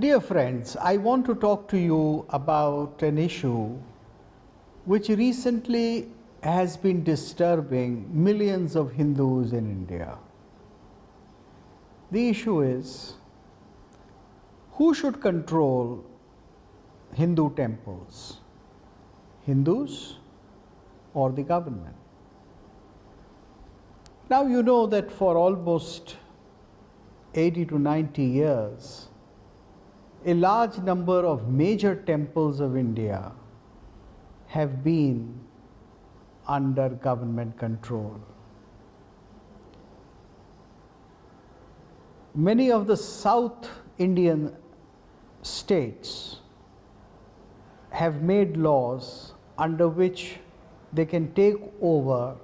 Dear friends, I want to talk to you about an issue which recently has been disturbing millions of Hindus in India. The issue is, who should control Hindu temples, Hindus or the government? Now you know that for almost 80 to 90 years, a large number of major temples of India have been under government control. Many of the South Indian states have made laws under which they can take over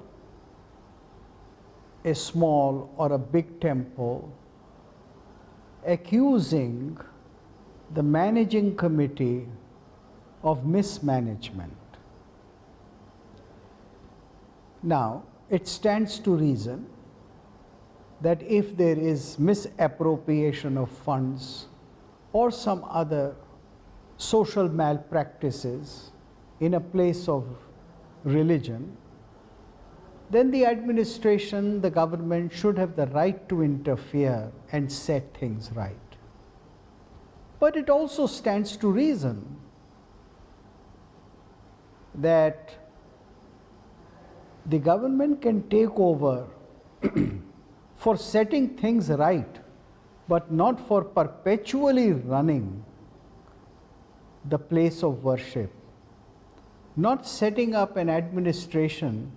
a small or a big temple, accusing the managing committee of mismanagement. Now, it stands to reason that if there is misappropriation of funds or some other social malpractices in a place of religion, then the administration, the government should have the right to interfere and set things right. But it also stands to reason that the government can take over for setting things right, but not for perpetually running the place of worship, not setting up an administration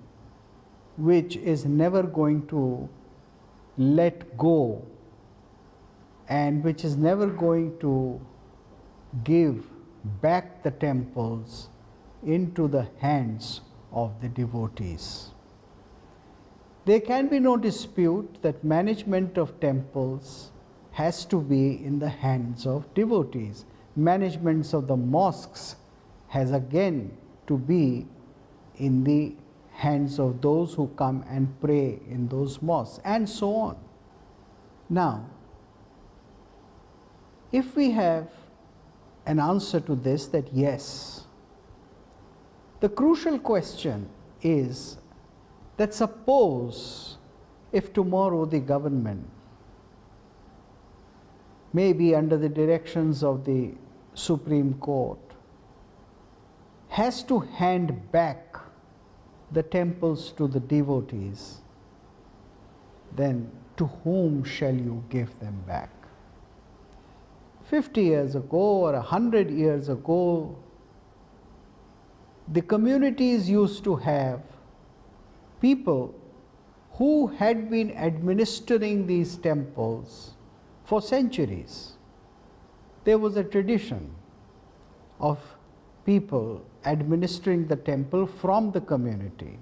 which is never going to let go and which is never going to give back the temples into the hands of the devotees. There can be no dispute that management of temples has to be in the hands of devotees. Managements of the mosques has again to be in the hands of those who come and pray in those mosques, and so on. Now, if we have an answer to this, that yes, the crucial question is that suppose if tomorrow the government, maybe under the directions of the Supreme Court, has to hand back the temples to the devotees, then to whom shall you give them back? 50 years ago or 100 years ago, the communities used to have people who had been administering these temples for centuries. There was a tradition of people administering the temple from the community,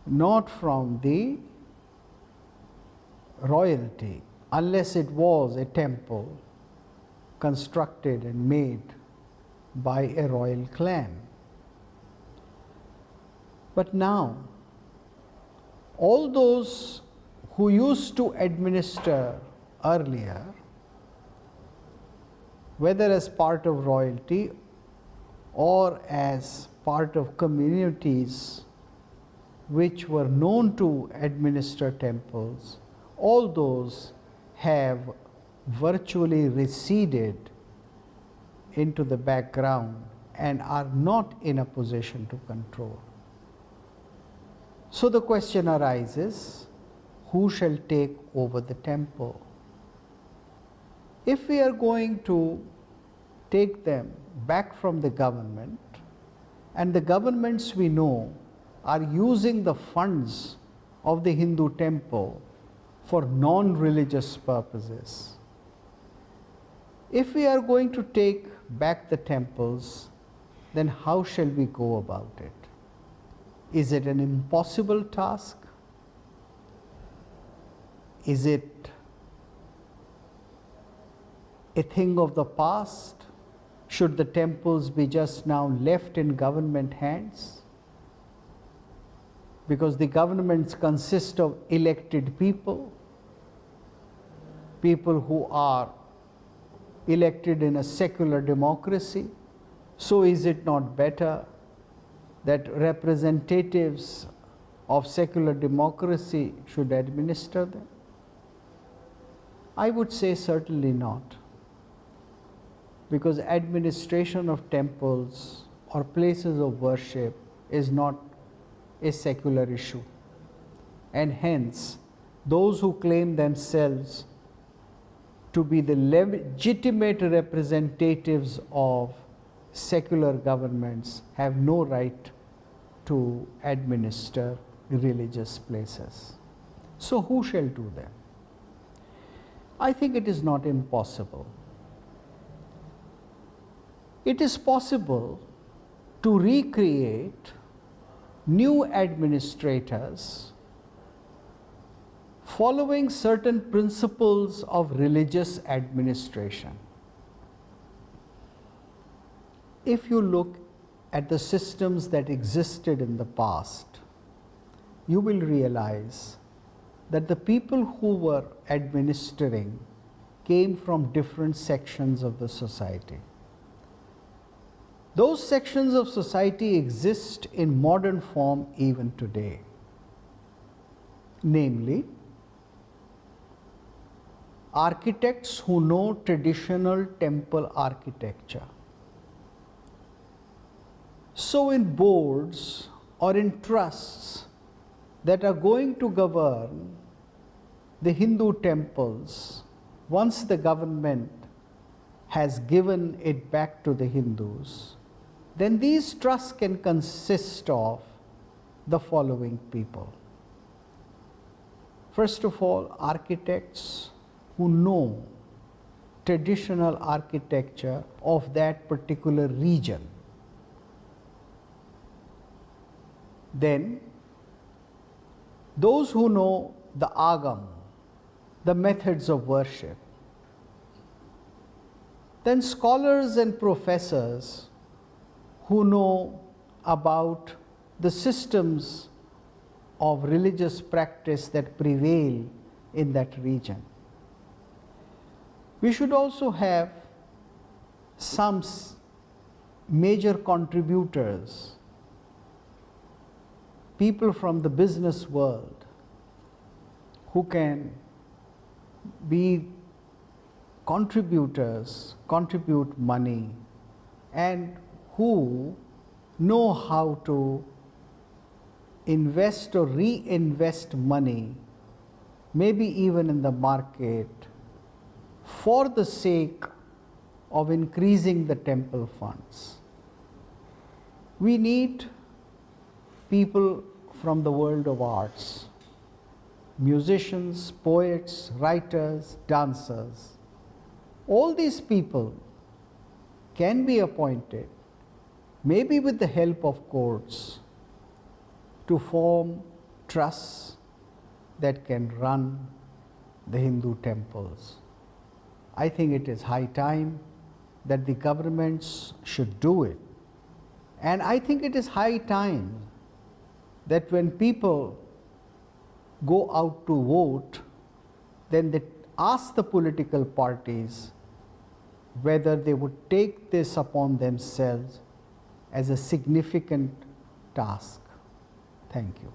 not from the royalty, unless it was a temple constructed and made by a royal clan. But now, all those who used to administer earlier, whether as part of royalty or as part of communities which were known to administer temples, all those have virtually receded into the background and are not in a position to control. So the question arises, who shall take over the temple? If we are going to take them back from the government, and the governments we know are using the funds of the Hindu temple for non-religious purposes, if we are going to take back the temples, then how shall we go about it? Is it an impossible task? Is it a thing of the past? Should the temples be just now left in government hands? Because the governments consist of elected people, people who are elected in a secular democracy, so is it not better that representatives of secular democracy should administer them? I would say certainly not, because administration of temples or places of worship is not a secular issue, and hence those who claim themselves to be the legitimate representatives of secular governments have no right to administer religious places. So who shall do them? I think it is not impossible. It is possible to recreate new administrators following certain principles of religious administration. If you look at the systems that existed in the past, you will realize that the people who were administering came from different sections of the society. Those sections of society exist in modern form even today. Namely, architects who know traditional temple architecture. So in boards or in trusts that are going to govern the Hindu temples, once the government has given it back to the Hindus, then these trusts can consist of the following people. First of all, architects who know traditional architecture of that particular region. Then, those who know the agam, the methods of worship. Then scholars and professors who know about the systems of religious practice that prevail in that region. We should also have some major contributors, people from the business world who can be contributors, contribute money, and who know how to invest or reinvest money, maybe even in the market, for the sake of increasing the temple funds. We need people from the world of arts, musicians, poets, writers, dancers. All these people can be appointed, maybe with the help of courts, to form trusts that can run the Hindu temples. I think it is high time that the governments should do it. And I think it is high time that when people go out to vote, then they ask the political parties whether they would take this upon themselves as a significant task. Thank you.